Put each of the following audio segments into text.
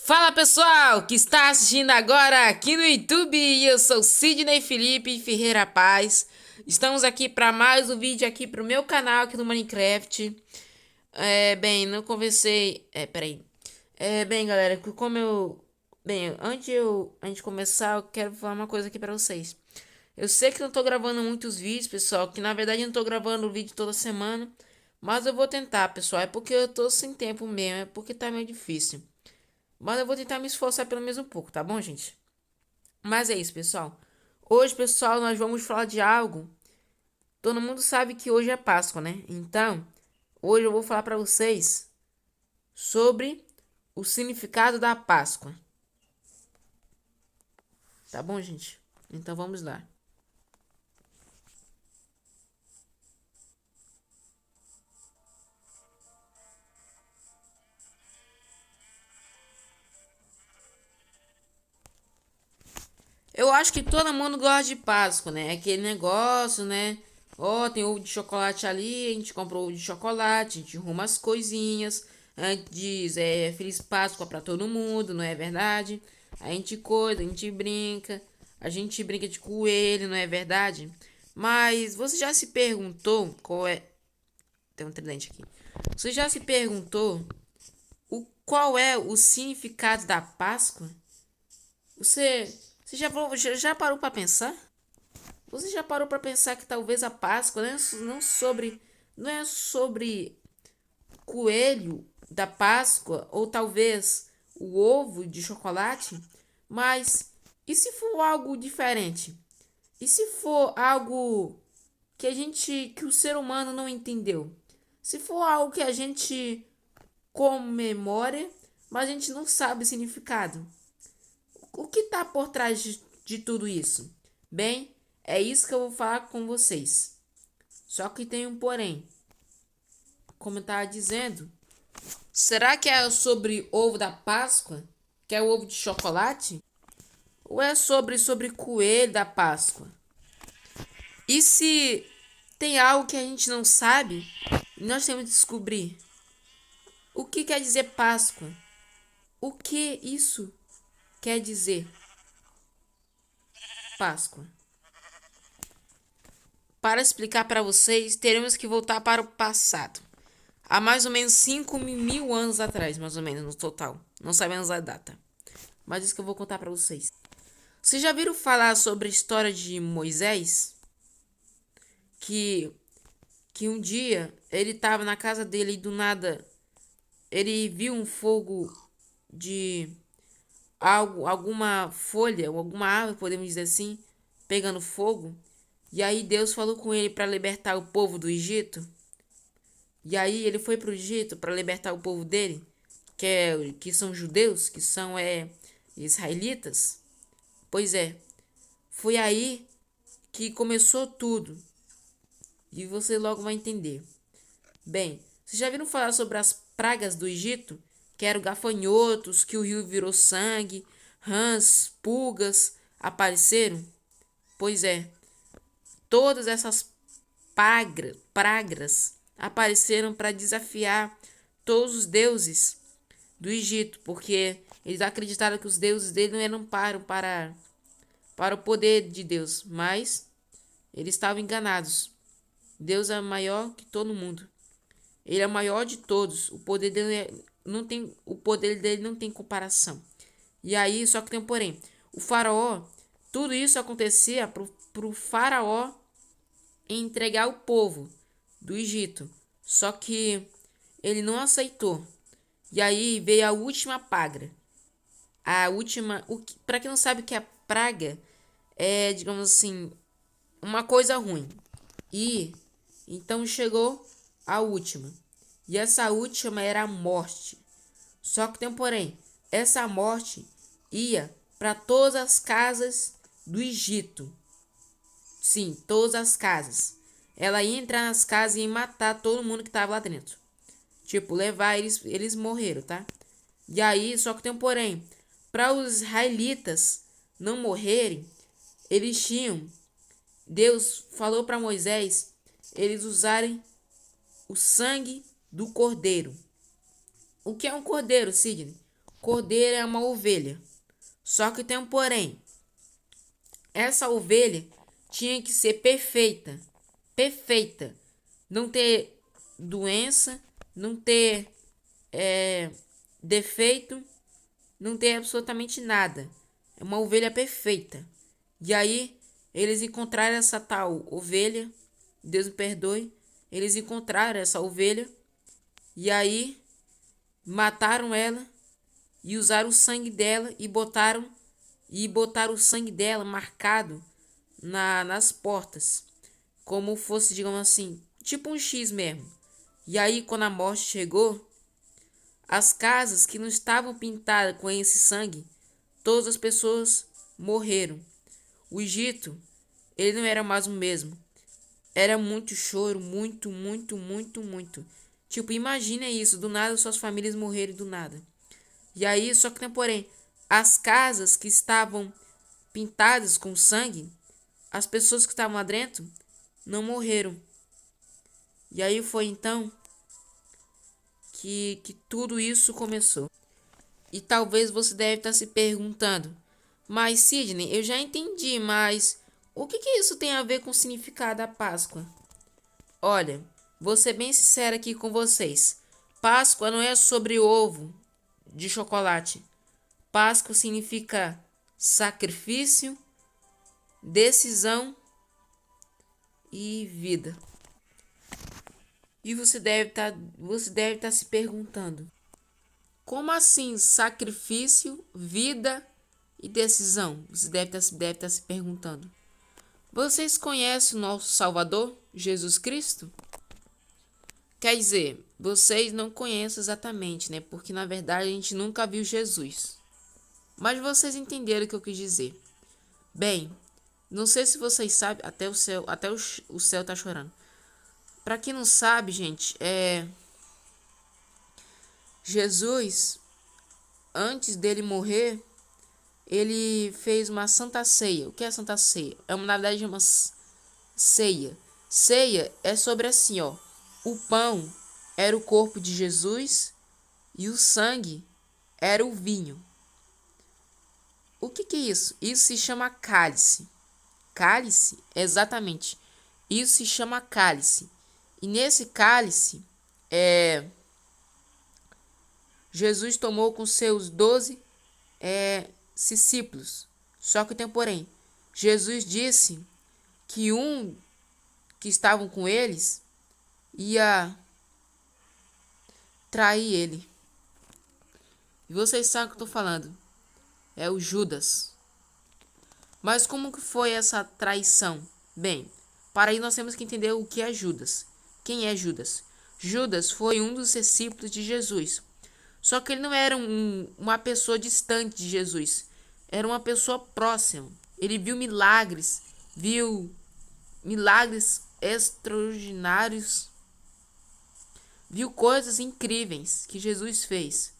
Fala pessoal que está assistindo agora aqui no YouTube, eu sou Sidney Felipe Ferreira Paz. Estamos aqui para mais um vídeo aqui pro meu canal aqui no Minecraft. Não conversei, peraí. Bem galera, antes de começar eu quero falar uma coisa aqui para vocês. Eu sei que não tô gravando muitos vídeos, pessoal, que na verdade eu não tô gravando vídeo toda semana, mas eu vou tentar, pessoal, é porque eu tô sem tempo mesmo, é porque tá meio difícil. Mas eu vou tentar me esforçar pelo menos um pouco, tá bom, gente? Mas é isso, pessoal. Hoje, pessoal, nós vamos falar de algo. Todo mundo sabe que hoje é Páscoa, né? Então, hoje eu vou falar para vocês sobre o significado da Páscoa. Tá bom, gente? Então vamos lá. Eu acho que todo mundo gosta de Páscoa, né? É aquele negócio, né? Ó, tem ovo de chocolate ali, a gente comprou ovo de chocolate, a gente arruma as coisinhas, a gente diz Feliz Páscoa pra todo mundo, não é verdade? A gente coisa, a gente brinca de coelho, não é verdade? Mas você já se perguntou qual é. Tem um tridente aqui. Você já se perguntou qual é o significado da Páscoa? Você, você já parou pra pensar? Você já parou para pensar que talvez a Páscoa não é sobre coelho da Páscoa ou talvez o ovo de chocolate, mas e se for algo diferente? E se for algo que o ser humano não entendeu? Se for algo que a gente comemora, mas a gente não sabe o significado? O que está por trás de tudo isso? Bem, é isso que eu vou falar com vocês. Só que tem um porém. Como eu estava dizendo, será que é sobre ovo da Páscoa? Que é o ovo de chocolate? Ou é sobre coelho da Páscoa? E se tem algo que a gente não sabe, nós temos que descobrir. O que quer dizer Páscoa? O que isso quer dizer Páscoa? Para explicar para vocês, teremos que voltar para o passado. Há mais ou menos 5.000 anos atrás, mais ou menos, no total. Não sabemos a data. Mas isso que eu vou contar para vocês. Vocês já viram falar sobre a história de Moisés? Que, que um dia ele estava na casa dele e do nada ele viu um fogo de alguma folha ou alguma árvore, podemos dizer assim, pegando fogo. E aí Deus falou com ele para libertar o povo do Egito. E aí ele foi para o Egito para libertar o povo dele, que são judeus, que são israelitas. Pois é, foi aí que começou tudo. E você logo vai entender. Bem, vocês já viram falar sobre as pragas do Egito? Que eram gafanhotos, que o rio virou sangue, rãs, pulgas apareceram? Pois é, todas essas pragas apareceram para desafiar todos os deuses do Egito, porque eles acreditaram que os deuses dele não eram para o poder de Deus, mas eles estavam enganados. Deus é maior que todo mundo. Ele é o maior de todos. O poder dele não tem comparação. E aí, só que tem um porém. O faraó, tudo isso acontecia pro faraó entregar o povo do Egito. Só que ele não aceitou. E aí veio a última praga. A última, para quem não sabe o que é praga, é, digamos assim, uma coisa ruim. E então chegou a última. E essa última era a morte. Só que tem um porém, essa morte ia para todas as casas do Egito. Sim, todas as casas. Ela ia entrar nas casas e ia matar todo mundo que tava lá dentro. Tipo, levar eles morreram, tá? E aí, só que tem um porém. Para os israelitas não morrerem, eles tinham. Deus falou para Moisés eles usarem o sangue do cordeiro. O que é um cordeiro, Sidney? cordeiro é uma ovelha. Só que tem um porém. Essa ovelha tinha que ser perfeita. Perfeita. Não ter doença, não ter defeito, não ter absolutamente nada. É uma ovelha perfeita. E aí, eles encontraram essa tal ovelha. Deus me perdoe. Eles encontraram essa ovelha. E aí, mataram ela. E usaram o sangue dela e botaram o sangue dela marcado nas portas, como fosse, digamos assim, tipo um X mesmo. E aí, quando a morte chegou, as casas que não estavam pintadas com esse sangue, todas as pessoas morreram. O Egito, ele não era mais o mesmo. Era muito choro, muito, muito, muito, muito. Tipo, imagina isso, do nada suas famílias morrerem do nada. E aí, só que tem porém, as casas que estavam pintadas com sangue, as pessoas que estavam lá dentro não morreram. E aí foi então que tudo isso começou. E talvez você deve estar se perguntando, mas Sidney, eu já entendi, mas o que isso tem a ver com o significado da Páscoa? Olha, vou ser bem sincero aqui com vocês. Páscoa não é sobre ovo de chocolate. Páscoa significa sacrifício, decisão e vida. E você deve estar se perguntando: como assim sacrifício, vida e decisão? Você deve estar se perguntando. Vocês conhecem o nosso Salvador, Jesus Cristo? Quer dizer, vocês não conhecem exatamente, né? Porque na verdade a gente nunca viu Jesus. Mas vocês entenderam o que eu quis dizer. Bem, não sei se vocês sabem, até o céu tá chorando. Pra quem não sabe, gente, Jesus, antes dele morrer, ele fez uma santa ceia. O que é santa ceia? Na verdade, uma ceia. Ceia é sobre assim, ó. O pão era o corpo de Jesus e o sangue era o vinho. O que é isso? Isso se chama cálice. Cálice, exatamente. Isso se chama cálice. E nesse cálice, Jesus tomou com seus 12 discípulos. Só que tem porém. Jesus disse que um que estavam com eles ia trair ele. E vocês sabem o que eu estou falando. É o Judas. Mas como que foi essa traição? Bem, para aí nós temos que entender o que é Judas. Quem é Judas? Judas foi um dos discípulos de Jesus. Só que ele não era uma pessoa distante de Jesus. Era uma pessoa próxima. Ele viu milagres extraordinários, viu coisas incríveis que Jesus fez,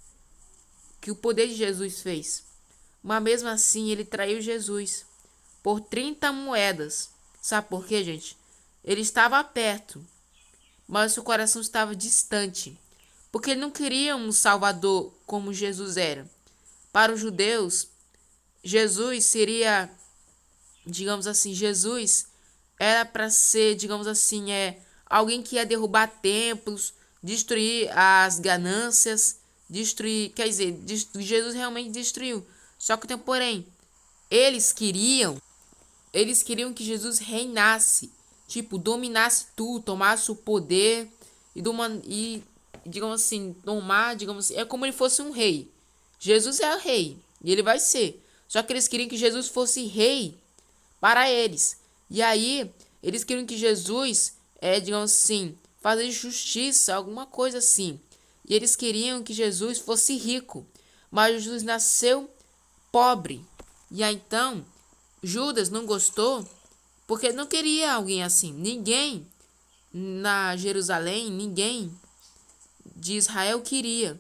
que o poder de Jesus fez. Mas mesmo assim ele traiu Jesus por 30 moedas. Sabe por quê, gente? Ele estava perto, mas seu coração estava distante. Porque ele não queria um salvador como Jesus era. Para os judeus, Jesus seria, digamos assim, Jesus era para ser, digamos assim, alguém que ia derrubar templos, destruir as ganâncias, destruir, quer dizer, Jesus realmente destruiu. Só que tem porém, eles queriam eles queriam que Jesus reinasse, tipo, dominasse tudo, tomasse o poder e digamos assim, digamos assim, é como ele fosse um rei. Jesus é o rei e ele vai ser. Só que eles queriam que Jesus fosse rei para eles. E aí, eles queriam que Jesus, digamos assim, fazer justiça, alguma coisa assim. E eles queriam que Jesus fosse rico, mas Jesus nasceu pobre. E aí então, Judas não gostou porque não queria alguém assim. Ninguém na Jerusalém, ninguém de Israel queria.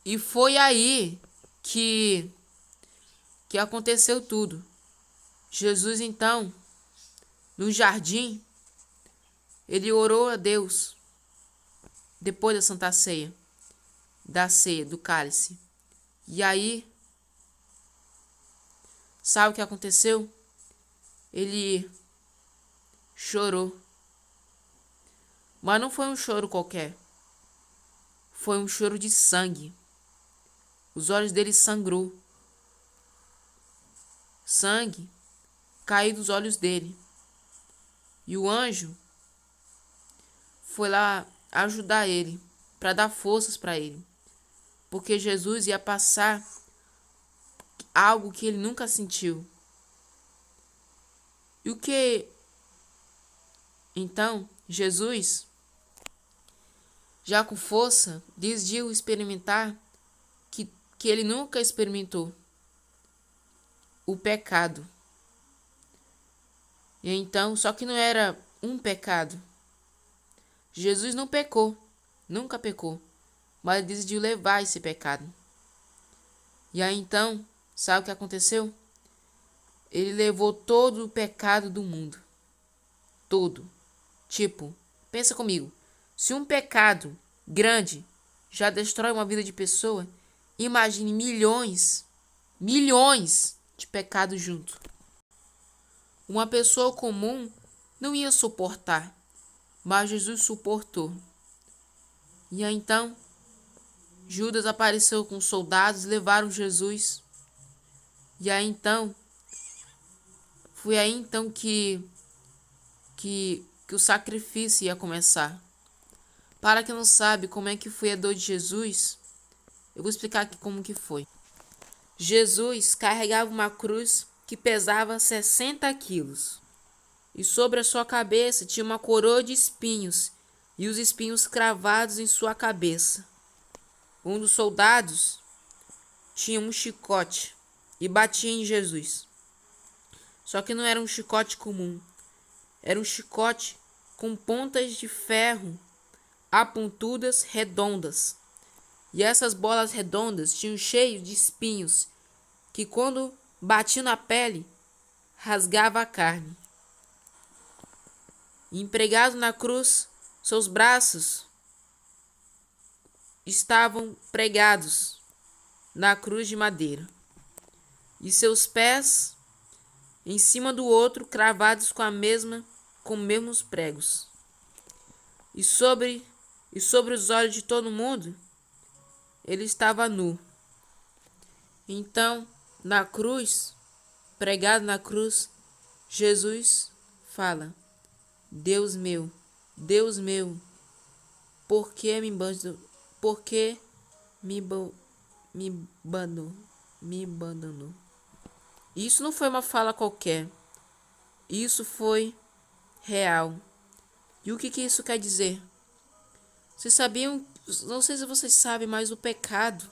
E foi aí que aconteceu tudo. Jesus então, no jardim, ele orou a Deus depois da Santa Ceia. da ceia, do cálice. E aí, sabe o que aconteceu? Ele chorou. Mas não foi um choro qualquer. Foi um choro de sangue. Os olhos dele sangrou. Sangue caiu dos olhos dele. E o anjo foi lá ajudar ele, para dar forças para ele. Porque Jesus ia passar algo que ele nunca sentiu. E o que? Então, Jesus, já com força, decidiu experimentar que ele nunca experimentou: o pecado. E então, só que não era um pecado. Jesus não pecou, nunca pecou, mas ele decidiu levar esse pecado. E aí então, sabe o que aconteceu? Ele levou todo o pecado do mundo. Todo. Tipo, pensa comigo. Se um pecado grande já destrói uma vida de pessoa, imagine milhões de pecados juntos. Uma pessoa comum não ia suportar, mas Jesus suportou. E aí então, Judas apareceu com soldados e levaram Jesus. E aí então, foi aí então que o sacrifício ia começar. Para quem não sabe como é que foi a dor de Jesus, eu vou explicar aqui como que foi. Jesus carregava uma cruz que pesava 60 quilos. E sobre a sua cabeça tinha uma coroa de espinhos, e os espinhos cravados em sua cabeça. Um dos soldados tinha um chicote e batia em Jesus. Só que não era um chicote comum. Era um chicote com pontas de ferro apontudas redondas. E essas bolas redondas tinham cheio de espinhos que, quando batiam na pele, rasgava a carne. E empregado na cruz, seus braços estavam pregados na cruz de madeira, e seus pés em cima do outro, cravados com os mesmos pregos. E sobre os olhos de todo mundo, ele estava nu. Então, na cruz, pregado na cruz, Jesus fala: Deus meu, por que me abandonou? Isso não foi uma fala qualquer. Isso foi real. E o que isso quer dizer? Vocês sabiam? Não sei se vocês sabem, mas o pecado,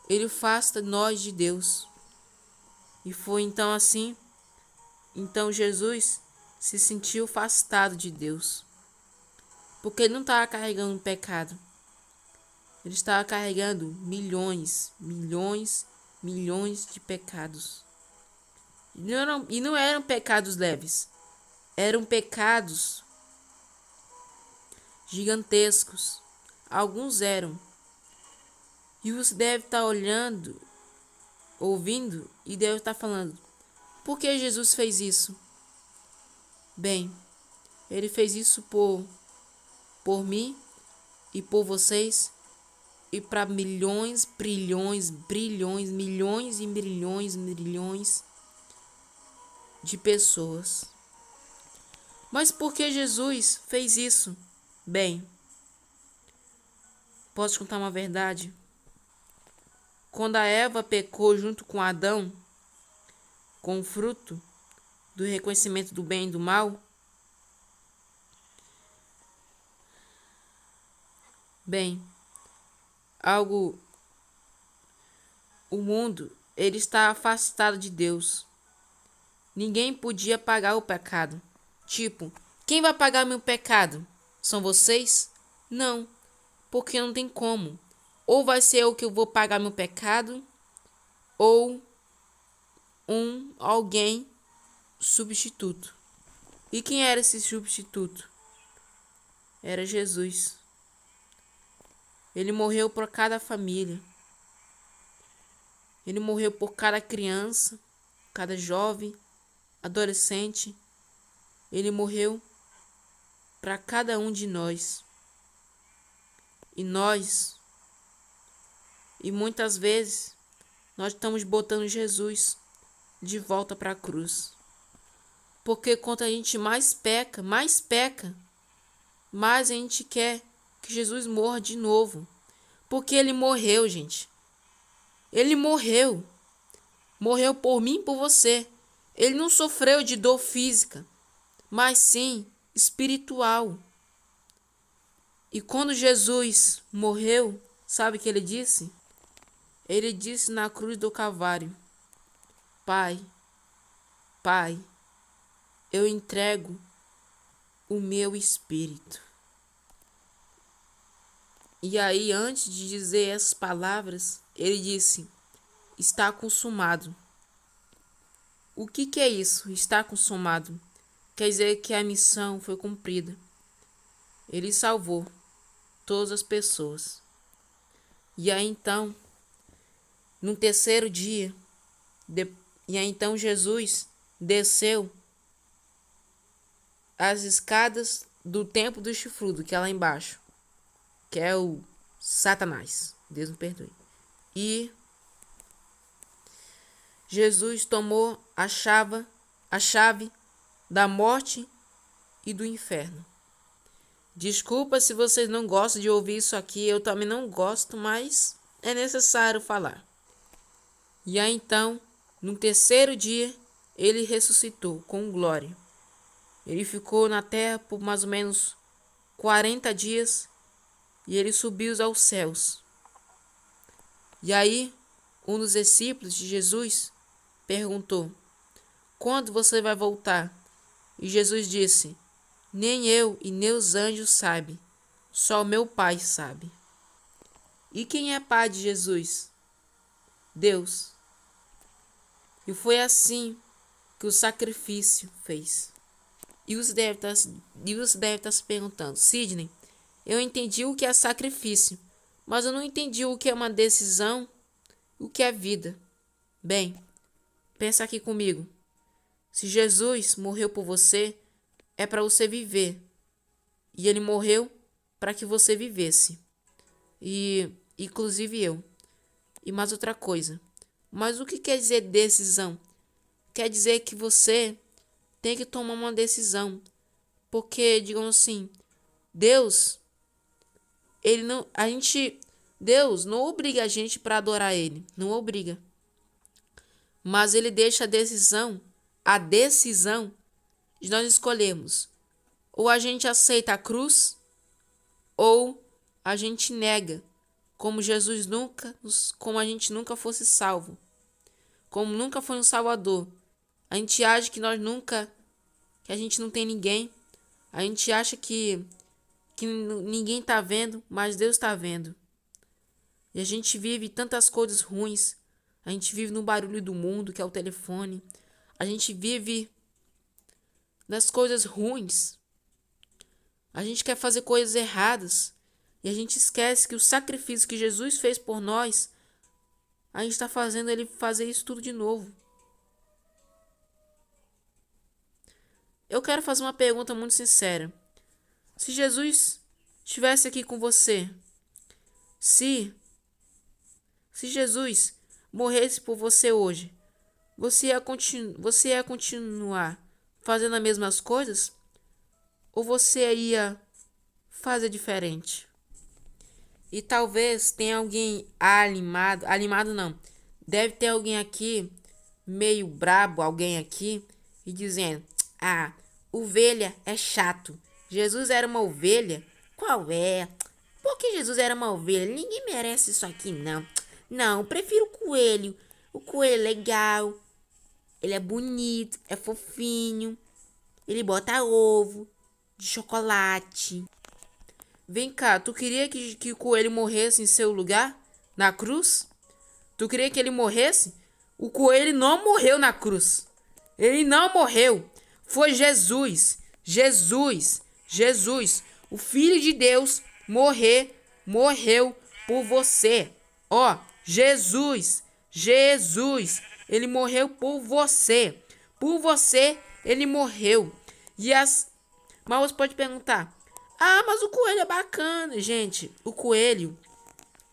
ele afasta nós de Deus. E foi então assim. Então Jesus se sentiu afastado de Deus. Porque ele não estava carregando um pecado. Ele estava carregando milhões de pecados. E não eram pecados leves. Eram pecados gigantescos. Alguns eram. E você deve estar olhando, ouvindo, e deve estar falando: por que Jesus fez isso? Bem, ele fez isso por mim e por vocês, e para milhões de pessoas. Mas por que Jesus fez isso? Bem, posso te contar uma verdade? Quando a Eva pecou junto com Adão, com o fruto do reconhecimento do bem e do mal, o mundo, ele está afastado de Deus. Ninguém podia pagar o pecado. Tipo, quem vai pagar meu pecado? São vocês? Não, porque não tem como. Ou vai ser eu que eu vou pagar meu pecado, ou alguém substituto. E quem era esse substituto? Era Jesus. Ele morreu por cada família. Ele morreu por cada criança, cada jovem, adolescente. Ele morreu para cada um de nós. E muitas vezes nós estamos botando Jesus de volta para a cruz. Porque quanto a gente mais peca, mais a gente quer que Jesus morra de novo. Porque ele morreu, gente. Ele morreu. Morreu por mim e por você. Ele não sofreu de dor física, mas sim espiritual. E quando Jesus morreu, sabe o que ele disse? Ele disse na cruz do Calvário: Pai, Pai, eu entrego o meu espírito. E aí, antes de dizer essas palavras, ele disse: está consumado. O que é isso? Está consumado. Quer dizer que a missão foi cumprida. Ele salvou todas as pessoas. E aí então, no terceiro dia, Jesus desceu as escadas do templo do chifrudo, que é lá embaixo, que é o Satanás. Deus me perdoe. E Jesus tomou a chave da morte e do inferno. Desculpa se vocês não gostam de ouvir isso aqui, eu também não gosto, mas é necessário falar. E aí então, no terceiro dia, ele ressuscitou com glória. Ele ficou na terra por mais ou menos 40 dias e ele subiu aos céus. E aí, um dos discípulos de Jesus perguntou: quando você vai voltar? E Jesus disse: nem eu e nem os anjos sabem, só o meu Pai sabe. E quem é pai de Jesus? Deus. E foi assim que o sacrifício fez. E você deve estar se perguntando: Sidney, eu entendi o que é sacrifício, mas eu não entendi o que é uma decisão, o que é vida. Bem, pensa aqui comigo. Se Jesus morreu por você, é para você viver. E ele morreu para que você vivesse. E inclusive eu. E mais outra coisa. Mas o que quer dizer decisão? Quer dizer que você tem que tomar uma decisão. Porque, digamos assim, Deus não obriga a gente para adorar ele, não obriga. Mas ele deixa a decisão de nós escolhermos. Ou a gente aceita a cruz, ou a gente nega, como a gente nunca fosse salvo, como nunca foi um salvador. A gente acha que que a gente não tem ninguém. A gente acha que ninguém está vendo, mas Deus está vendo. E a gente vive tantas coisas ruins. A gente vive no barulho do mundo, que é o telefone. A gente vive nas coisas ruins. A gente quer fazer coisas erradas. E a gente esquece que o sacrifício que Jesus fez por nós, a gente está fazendo ele fazer isso tudo de novo. Eu quero fazer uma pergunta muito sincera. Se Jesus estivesse aqui com você, se Jesus morresse por você hoje, você ia continuar fazendo as mesmas coisas? Ou você ia fazer diferente? E talvez tenha alguém animado não, deve ter alguém aqui, meio brabo, alguém aqui, e dizendo: ovelha é chato. Jesus era uma ovelha? Qual é? Por que Jesus era uma ovelha? Ninguém merece isso aqui, não. Não, prefiro o coelho. O coelho é legal. Ele é bonito, é fofinho. Ele bota ovo de chocolate. Vem cá, tu queria que o coelho morresse em seu lugar? Na cruz? Tu queria que ele morresse? O coelho não morreu na cruz. Ele não morreu. Foi Jesus, o Filho de Deus, morreu por você. Ó, Jesus, ele morreu por você. Por você, ele morreu. Mas você pode perguntar: ah, mas o coelho é bacana. Gente, o coelho,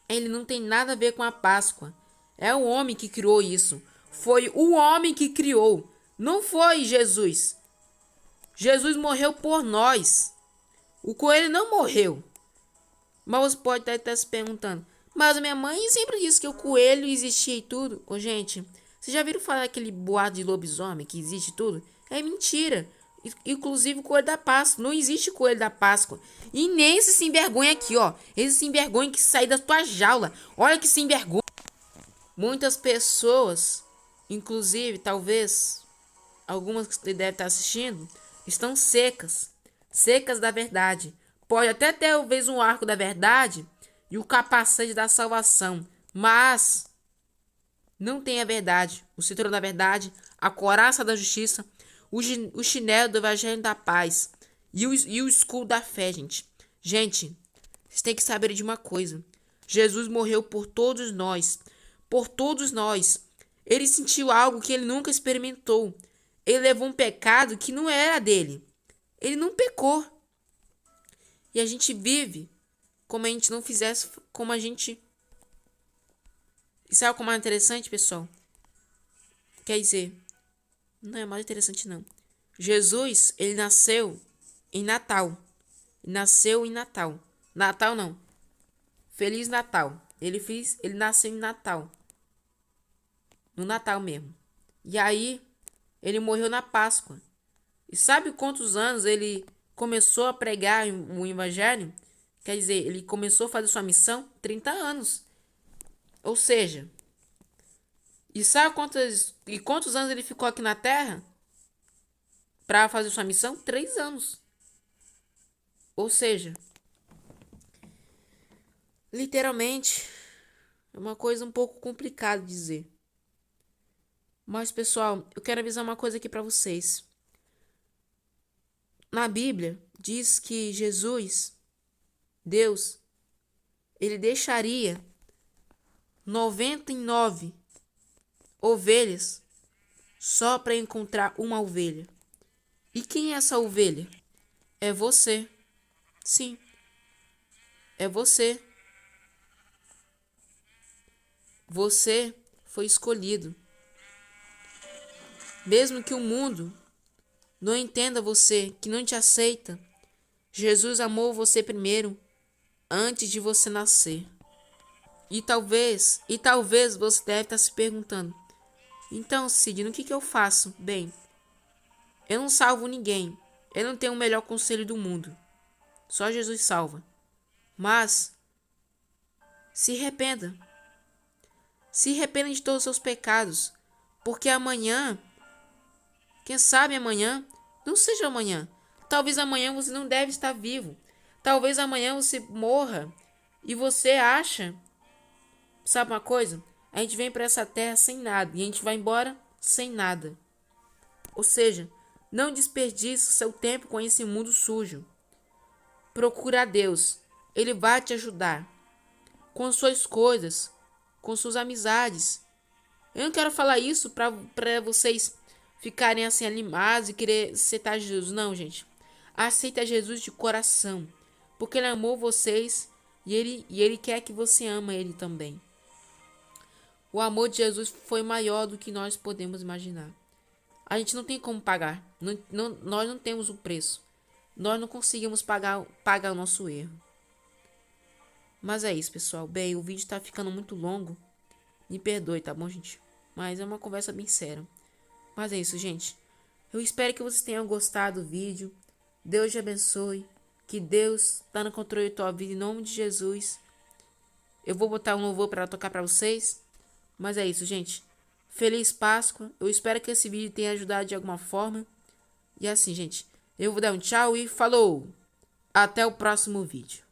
ele não tem nada a ver com a Páscoa. É o homem que criou isso. Foi o homem que criou. Não foi Jesus. Jesus morreu por nós. O coelho não morreu. Mas você pode estar se perguntando: mas a minha mãe sempre disse que o coelho existia e tudo. Ô, gente, vocês já viram falar daquele boato de lobisomem que existe tudo? É mentira. Inclusive o coelho da Páscoa. Não existe coelho da Páscoa. E nem esse sem vergonha aqui, ó. Esse sem vergonha que sai da tua jaula. Olha que sem vergonha. Muitas pessoas, inclusive, talvez, algumas que você deve estar assistindo, estão secas. Secas da verdade. Pode até ter, talvez, um arco da verdade e o capacete da salvação. Mas não tem a verdade. O cinturão da verdade, a couraça da justiça, o chinelo do evangelho da paz e o escudo da fé, gente. Gente, vocês têm que saber de uma coisa. Jesus morreu por todos nós. Por todos nós. Ele sentiu algo que ele nunca experimentou. Ele levou um pecado que não era dele. Ele não pecou. E a gente vive como a gente não fizesse, como a gente... E sabe como é interessante, pessoal? Quer dizer, não é mais interessante não. Jesus, ele nasceu em Natal. Nasceu em Natal. Natal não. Feliz Natal. Ele nasceu em Natal. No Natal mesmo. E aí, ele morreu na Páscoa. E sabe quantos anos ele começou a pregar o evangelho? Quer dizer, ele começou a fazer sua missão? 30 anos. Ou seja, e sabe quantos anos ele ficou aqui na Terra para fazer sua missão? 3 anos. Ou seja, literalmente, é uma coisa um pouco complicada de dizer. Mas, pessoal, eu quero avisar uma coisa aqui para vocês. Na Bíblia, diz que Jesus, Deus, ele deixaria 99 ovelhas só para encontrar uma ovelha. E quem é essa ovelha? É você. Sim, é você. Você foi escolhido. Mesmo que o mundo não entenda você, que não te aceita, Jesus amou você primeiro, antes de você nascer. E talvez você deve estar se perguntando: então, Sidney, o que eu faço? Bem, eu não salvo ninguém. Eu não tenho o melhor conselho do mundo. Só Jesus salva. Mas, se arrependa. Se arrependa de todos os seus pecados. Porque amanhã, quem sabe amanhã, não seja amanhã. Talvez amanhã você não deve estar vivo. Talvez amanhã você morra e você acha... Sabe uma coisa? A gente vem para essa terra sem nada e a gente vai embora sem nada. Ou seja, não desperdice seu tempo com esse mundo sujo. Procura a Deus. Ele vai te ajudar. Com suas coisas, com suas amizades. Eu não quero falar isso para vocês ficarem assim animados e querer aceitar Jesus. Não, gente. Aceita Jesus de coração. Porque ele amou vocês e ele quer que você ama ele também. O amor de Jesus foi maior do que nós podemos imaginar. A gente não tem como pagar. Nós não temos o preço. Nós não conseguimos pagar o nosso erro. Mas é isso, pessoal. Bem, o vídeo tá ficando muito longo. Me perdoe, tá bom, gente? Mas é uma conversa bem séria. Mas é isso, gente. Eu espero que vocês tenham gostado do vídeo. Deus te abençoe. Que Deus tá no controle da tua vida em nome de Jesus. Eu vou botar um louvor para tocar para vocês. Mas é isso, gente. Feliz Páscoa. Eu espero que esse vídeo tenha ajudado de alguma forma. E assim, gente. Eu vou dar um tchau e falou! Até o próximo vídeo.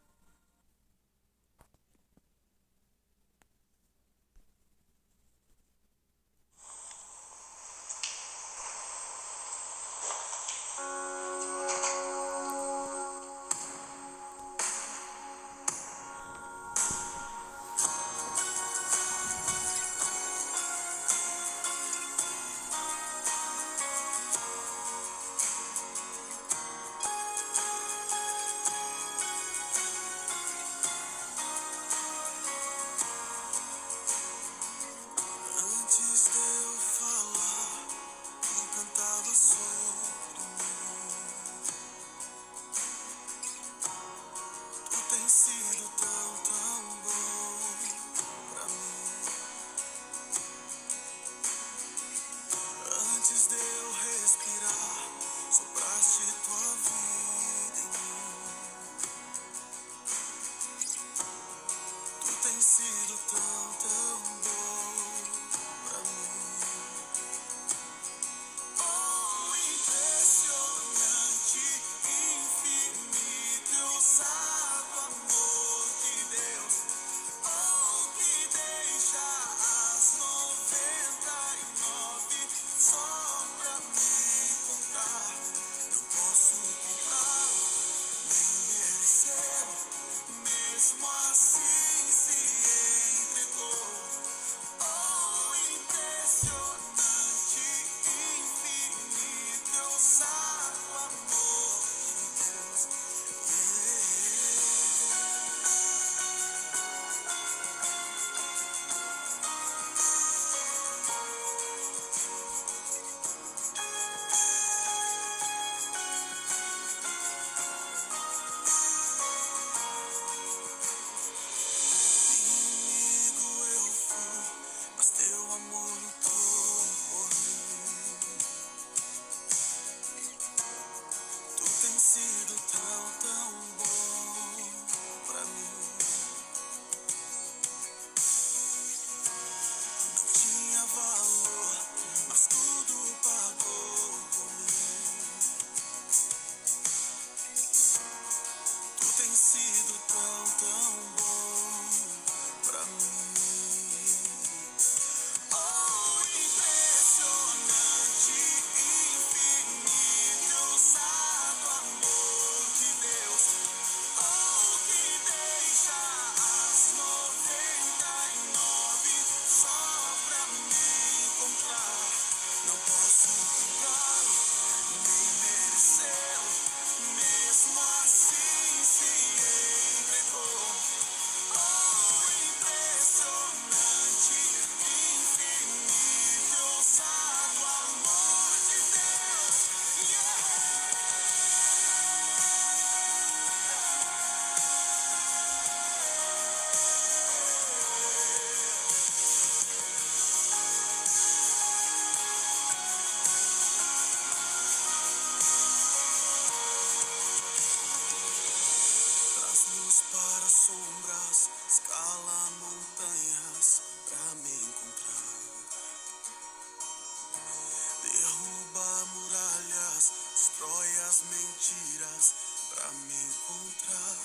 destrói as mentiras pra me encontrar.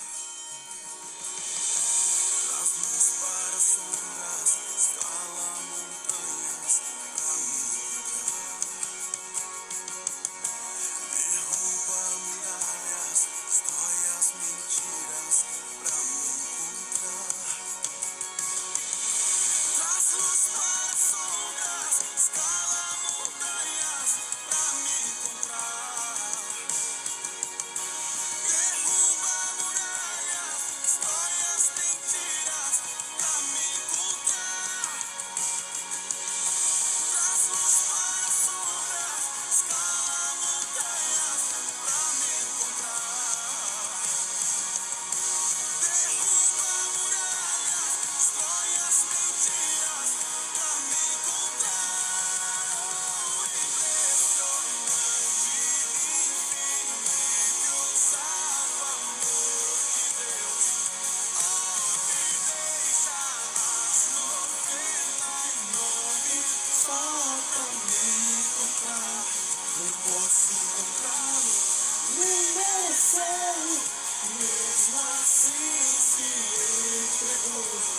Traz luz para sombras, escala montanhas pra me encontrar. Derruba muralhas, destrói as mentiras pra me encontrar. Traz luz para sombras, escala montanhas pra me encontrar. Derruba muralhas, destrói as mentiras pra me encontrar. Traz luz para sombras, escala montanhas pra me encontrar. Derruba muralhas, destrói as mentiras pra me encontrar. Oh, impressionante, infinito, ousado amor de Deus. Oh, que deixa as 99 só pra me encontrar. Não posso encontrá-lo, nem mereceu. Mesmo assim se entregou.